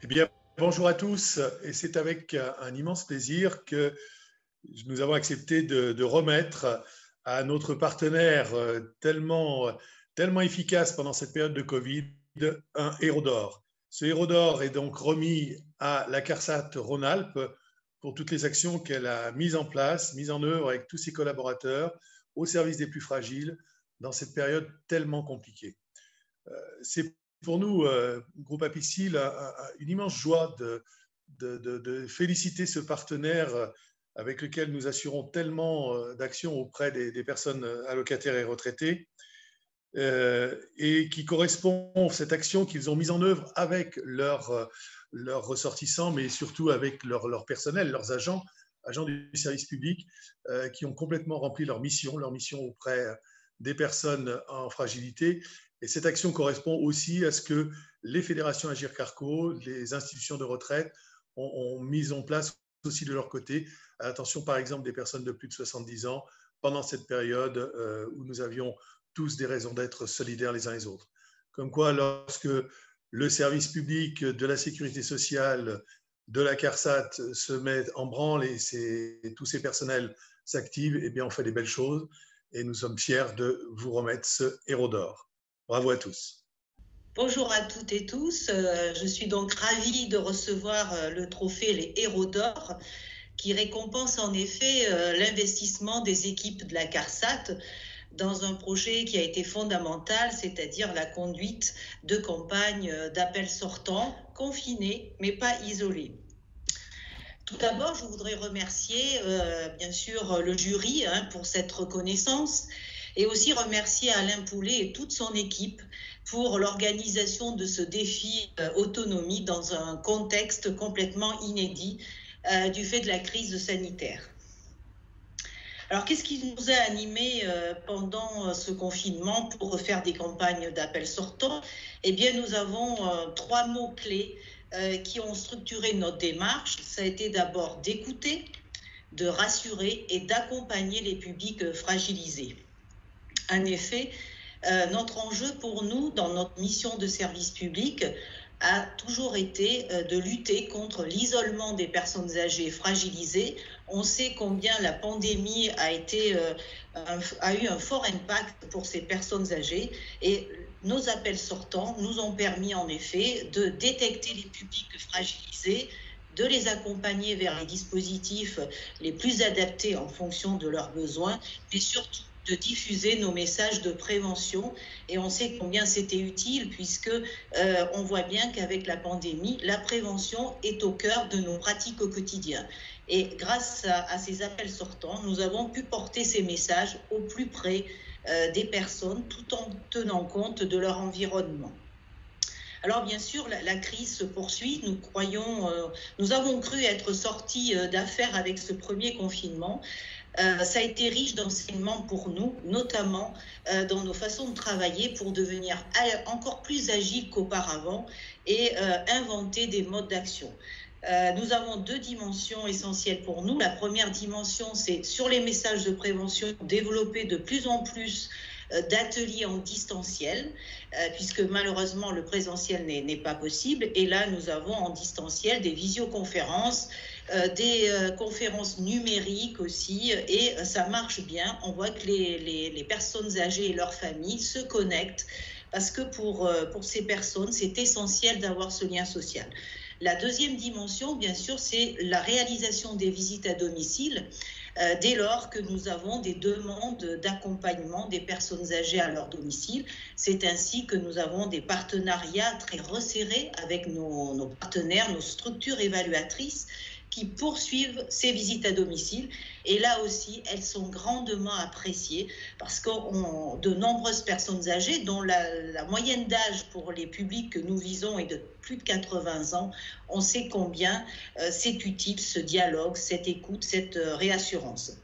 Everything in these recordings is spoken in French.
Eh bien, bonjour à tous, et c'est avec un immense plaisir que nous avons accepté de remettre à notre partenaire tellement efficace pendant cette période de Covid un héros d'or. Ce héros d'or est donc remis à la CARSAT Rhône-Alpes pour toutes les actions qu'elle a mises en place, mises en œuvre avec tous ses collaborateurs au service des plus fragiles dans cette période tellement compliquée. C'est pour nous, Groupe Apicil, une immense joie de féliciter ce partenaire avec lequel nous assurons tellement d'actions auprès des personnes allocataires et retraitées, et qui correspond, cette action qu'ils ont mise en œuvre avec leurs ressortissants, mais surtout avec leur personnel, leurs agents du service public, qui ont complètement rempli leur mission auprès des personnes en fragilité. Et cette action correspond aussi à ce que les fédérations Agir Carco, les institutions de retraite ont mis en place aussi de leur côté, à l'attention par exemple des personnes de plus de 70 ans pendant cette période où nous avions tous des raisons d'être solidaires les uns les autres. Comme quoi, lorsque le service public de la sécurité sociale, de la CARSAT se met en branle et tous ces personnels s'activent, eh bien on fait des belles choses et nous sommes fiers de vous remettre ce héros d'or. Bravo à tous. Bonjour à toutes et tous. Je suis donc ravie de recevoir le trophée Les Héros d'Or, qui récompense en effet l'investissement des équipes de la CARSAT dans un projet qui a été fondamental, c'est-à-dire la conduite de campagnes d'appels sortants, confinés mais pas isolés. Tout d'abord, je voudrais remercier bien sûr le jury pour cette reconnaissance, et aussi remercier Alain Poulet et toute son équipe pour l'organisation de ce défi autonomie dans un contexte complètement inédit du fait de la crise sanitaire. Alors, qu'est-ce qui nous a animés pendant ce confinement pour faire des campagnes d'appels sortants? Eh bien, nous avons 3 mots-clés qui ont structuré notre démarche. Ça a été d'abord d'écouter, de rassurer et d'accompagner les publics fragilisés. En effet, notre enjeu pour nous, dans notre mission de service public, a toujours été de lutter contre l'isolement des personnes âgées fragilisées. On sait combien la pandémie a eu un fort impact pour ces personnes âgées, et nos appels sortants nous ont permis en effet de détecter les publics fragilisés, de les accompagner vers les dispositifs les plus adaptés en fonction de leurs besoins, mais surtout de diffuser nos messages de prévention. Et on sait combien c'était utile, puisque on voit bien qu'avec la pandémie, la prévention est au cœur de nos pratiques au quotidien. Et grâce à ces appels sortants, nous avons pu porter ces messages au plus près des personnes, tout en tenant compte de leur environnement. Alors bien sûr, la crise se poursuit. Nous avons cru être sortis d'affaire avec ce premier confinement. Ça a été riche d'enseignements pour nous, notamment dans nos façons de travailler pour devenir encore plus agiles qu'auparavant et inventer des modes d'action. Nous avons 2 dimensions essentielles pour nous. La première dimension, c'est sur les messages de prévention, développer de plus en plus d'ateliers en distanciel, puisque malheureusement le présentiel n'est pas possible. Et là, nous avons en distanciel des visioconférences, des conférences numériques aussi, et ça marche bien. On voit que les personnes âgées et leurs familles se connectent, parce que pour ces personnes, c'est essentiel d'avoir ce lien social. La deuxième dimension, bien sûr, c'est la réalisation des visites à domicile, dès lors que nous avons des demandes d'accompagnement des personnes âgées à leur domicile. C'est ainsi que nous avons des partenariats très resserrés avec nos partenaires, nos structures évaluatrices, qui poursuivent ces visites à domicile. Et là aussi, elles sont grandement appréciées, parce que de nombreuses personnes âgées, dont la moyenne d'âge pour les publics que nous visons est de plus de 80 ans, on sait combien c'est utile ce dialogue, cette écoute, cette réassurance.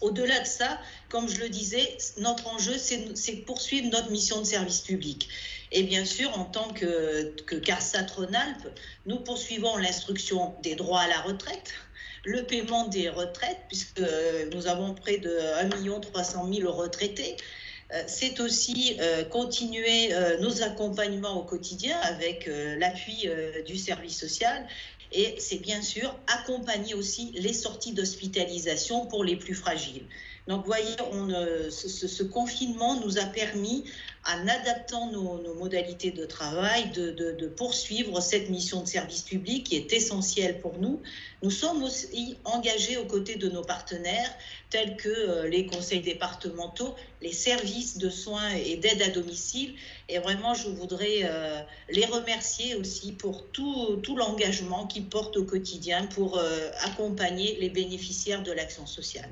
Au-delà de ça, comme je le disais, notre enjeu, c'est de poursuivre notre mission de service public. Et bien sûr, en tant que CARSAT Rhône-Alpes, nous poursuivons l'instruction des droits à la retraite, le paiement des retraites, puisque nous avons près de 1 300 000 retraités, c'est aussi continuer nos accompagnements au quotidien avec l'appui du service social. Et c'est bien sûr accompagner aussi les sorties d'hospitalisation pour les plus fragiles. Donc, vous voyez, ce confinement nous a permis, en adaptant nos modalités de travail, de poursuivre cette mission de service public qui est essentielle pour nous. Nous sommes aussi engagés aux côtés de nos partenaires, tels que les conseils départementaux, les services de soins et d'aide à domicile. Et vraiment, je voudrais les remercier aussi pour tout l'engagement qu'ils portent au quotidien pour accompagner les bénéficiaires de l'action sociale.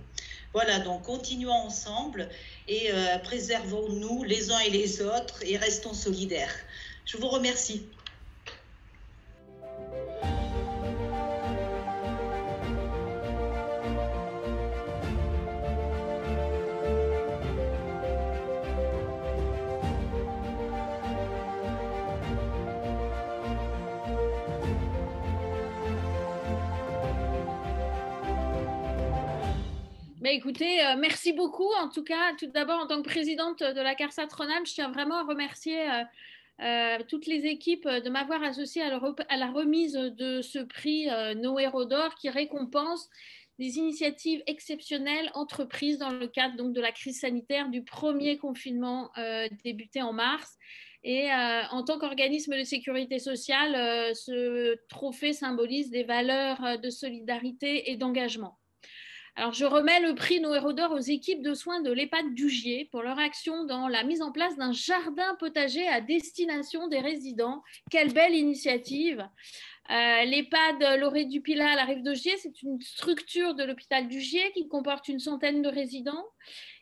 Voilà, donc continuons ensemble et préservons-nous les uns et les autres et restons solidaires. Je vous remercie. Écoutez, merci beaucoup. En tout cas, tout d'abord, en tant que présidente de la CARSAT Rhône-Alpes, je tiens vraiment à remercier toutes les équipes de m'avoir associée à la remise de ce prix Nos Héros d'Or qui récompense des initiatives exceptionnelles entreprises dans le cadre donc, de la crise sanitaire du premier confinement débuté en mars. Et en tant qu'organisme de sécurité sociale, ce trophée symbolise des valeurs de solidarité et d'engagement. Alors, je remets le prix Nos Héros d'Or aux équipes de soins de l'EHPAD d'Ugier pour leur action dans la mise en place d'un jardin potager à destination des résidents. Quelle belle initiative! L'EHPAD Laurée du Pilat à la rive d'Augier, c'est une structure de l'hôpital d'Ugier qui comporte une centaine de résidents.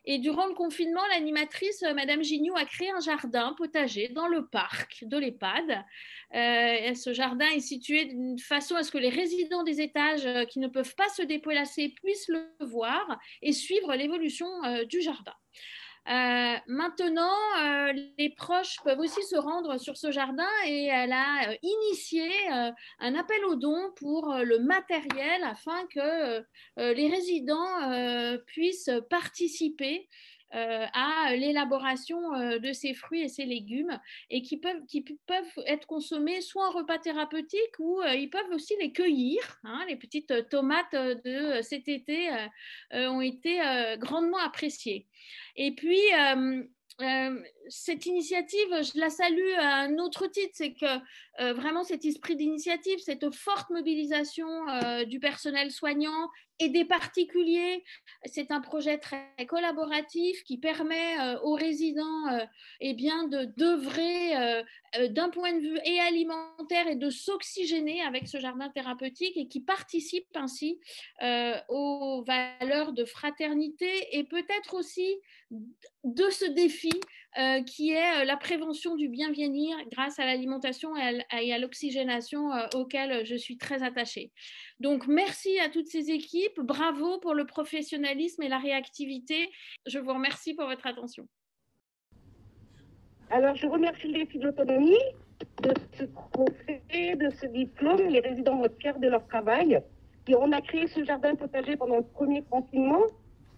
Et durant le confinement, l'animatrice, Madame Gignoux, a créé un jardin potager dans le parc de l'EHPAD. Ce jardin est situé d'une façon à ce que les résidents des étages qui ne peuvent pas se déplacer puissent le voir et suivre l'évolution du jardin. Maintenant, les proches peuvent aussi se rendre sur ce jardin et elle a initié un appel aux dons pour le matériel afin que les résidents puissent participer à l'élaboration de ces fruits et ces légumes et qui peuvent être consommés soit en repas thérapeutique ou ils peuvent aussi les cueillir. Hein, les petites tomates de cet été ont été grandement appréciées. Et puis, cette initiative, je la salue à un autre titre, c'est que vraiment cet esprit d'initiative, cette forte mobilisation du personnel soignant et des particuliers, c'est un projet très collaboratif qui permet aux résidents d'œuvrer d'un point de vue et alimentaire et de s'oxygéner avec ce jardin thérapeutique et qui participe ainsi aux valeurs de fraternité et peut-être aussi de ce défi qui est la prévention du bien-venir grâce à l'alimentation et à l'oxygénation auquel je suis très attachée. Donc, merci à toutes ces équipes. Bravo pour le professionnalisme et la réactivité. Je vous remercie pour votre attention. Alors, je remercie le défi de l'autonomie, de ce trophée, de ce diplôme. Les résidents vont être fiers de leur travail. Et on a créé ce jardin potager pendant le premier confinement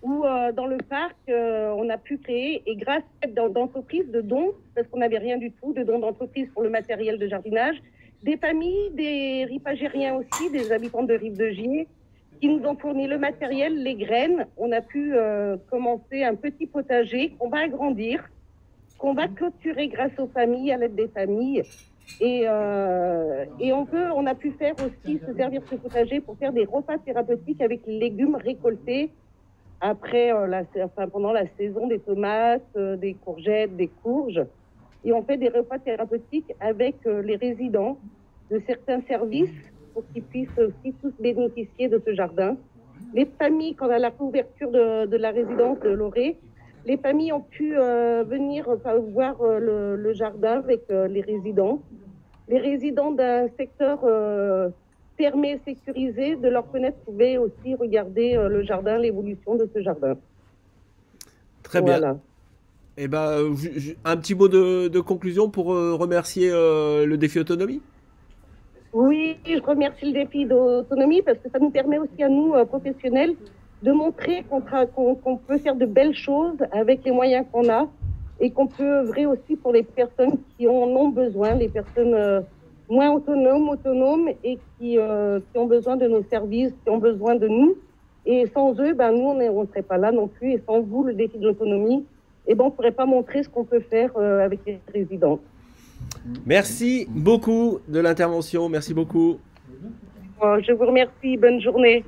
où, dans le parc, on a pu créer, et grâce à l'aide d'entreprises de dons, parce qu'on n'avait rien du tout, de dons d'entreprises pour le matériel de jardinage, des familles, des ripagériens aussi, des habitants de Rive-de-Gier, qui nous ont fourni le matériel, les graines. On a pu commencer un petit potager qu'on va agrandir, qu'on va clôturer grâce aux familles, à l'aide des familles. Et on a pu faire aussi, se servir de ce potager pour faire des repas thérapeutiques avec les légumes récoltés après, pendant la saison des tomates, des courgettes, des courges. Et on fait des repas thérapeutiques avec les résidents de certains services pour qu'ils puissent aussi tous bénéficier de ce jardin. Les familles, quand à la réouverture de la résidence de Loré, les familles ont pu venir voir le jardin avec les résidents. Les résidents d'un secteur fermé et sécurisé, de leur fenêtre, pouvaient aussi regarder le jardin, l'évolution de ce jardin. Très bien. Et un petit mot de conclusion pour remercier le défi autonomie. Oui, je remercie le défi d'autonomie parce que ça nous permet aussi à nous, professionnels, de montrer qu'on peut faire de belles choses avec les moyens qu'on a et qu'on peut œuvrer aussi pour les personnes qui en ont besoin, les personnes moins autonomes et qui ont besoin de nos services, qui ont besoin de nous. Et sans eux, ben, nous, on ne serait pas là non plus. Et sans vous, le défi de l'autonomie, eh ben, on ne pourrait pas montrer ce qu'on peut faire avec les résidents. Merci beaucoup de l'intervention. Merci beaucoup. Je vous remercie. Bonne journée.